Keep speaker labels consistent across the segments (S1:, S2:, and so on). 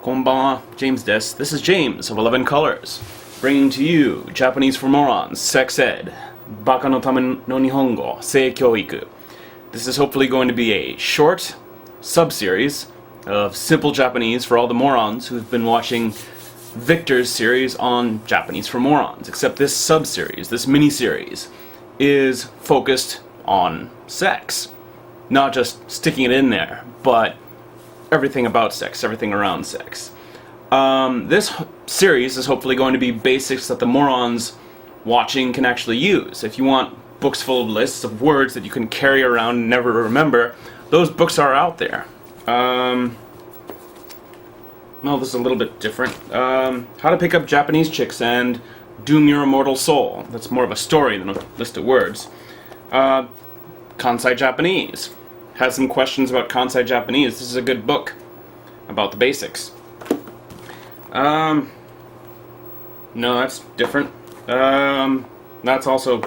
S1: Konbanwa, James des. This is James of 11Colors, bringing to you Japanese for Morons, Sex Ed, Baka no Tame no Nihongo, Sei Kyoiku. This is hopefully going to be a short sub-series of simple Japanese for all the morons who've been watching Victor's series on Japanese for Morons, except this sub-series, this mini-series, is focused on sex. Not just sticking it in there, but everything about sex, everything around sex. This series is hopefully going to be basics that the morons watching can actually use. If you want books full of lists of words that you can carry around and never remember, those books are out there. Well, this is a little bit different. How to Pick Up Japanese Chicks and Doom Your Immortal Soul. That's more of a story than a list of words. Kansai Japanese. Has some questions about Kansai Japanese. This is a good book about the basics. No, that's different. That's also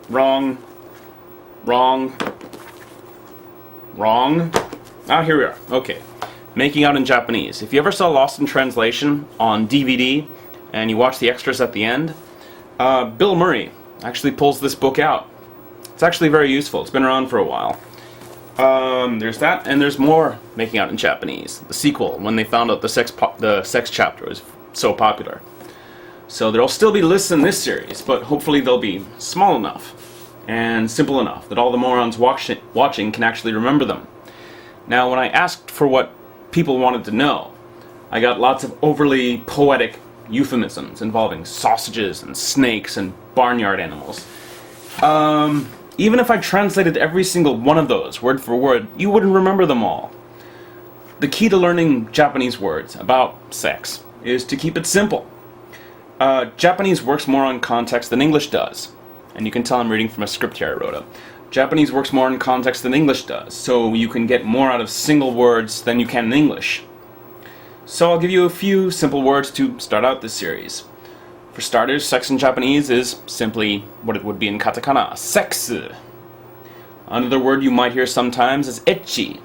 S1: wrong. Ah, here we are. Okay. Making Out in Japanese. If you ever saw Lost in Translation on DVD and you watch the extras at the end, Bill Murray actually pulls this book out. It's actually very useful. It's been around for a while. There's that, and there's more Making Out in Japanese. The sequel, when they found out the sex chapter was so popular. So there'll still be lists in this series, but hopefully they'll be small enough and simple enough that all the morons watching can actually remember them. Now, when I asked for what people wanted to know, I got lots of overly poetic euphemisms involving sausages and snakes and barnyard animals. Even if I translated every single one of those word for word, you wouldn't remember them all. The key to learning Japanese words about sex is to keep it simple. Japanese works more on context than English does. And you can tell I'm reading from a script here I wrote up. Japanese works more in context than English does, so you can get more out of single words than you can in English. So I'll give you a few simple words to start out this series. For starters, sex in Japanese is simply what it would be in katakana, sex. Another word you might hear sometimes is ecchi.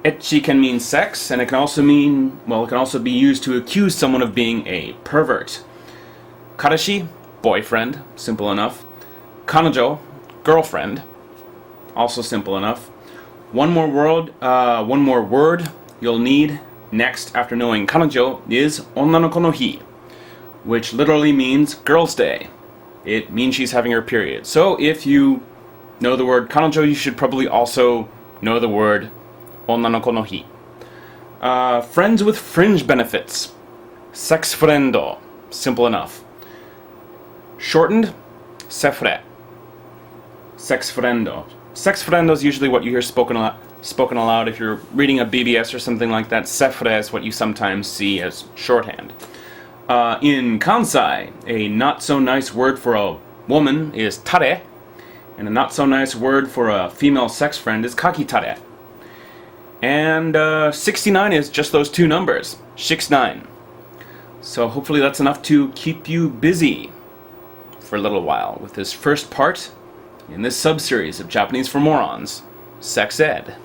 S1: Ecchi can mean sex, and it can also mean, well, it can also be used to accuse someone of being a pervert. Karashi, boyfriend, simple enough. Kanojo, girlfriend, also simple enough. One more word you'll need next after knowing kanojo is onnanoko no hi, which literally means girl's day. It means she's having her period. So if you know the word kanojo, you should probably also know the word onnanoko no hi. Friends with fringe benefits. Sex friendo. Simple enough. Shortened, sefre. Sex friendo. Sex friendo is usually what you hear spoken aloud if you're reading a BBS or something like that. Sefre is what you sometimes see as shorthand. In Kansai, a not-so-nice word for a woman is tare, and a not-so-nice word for a female sex friend is kakitare. And 69 is just those two numbers, 69. So hopefully that's enough to keep you busy for a little while with this first part in this sub-series of Japanese for Morons, Sex Ed.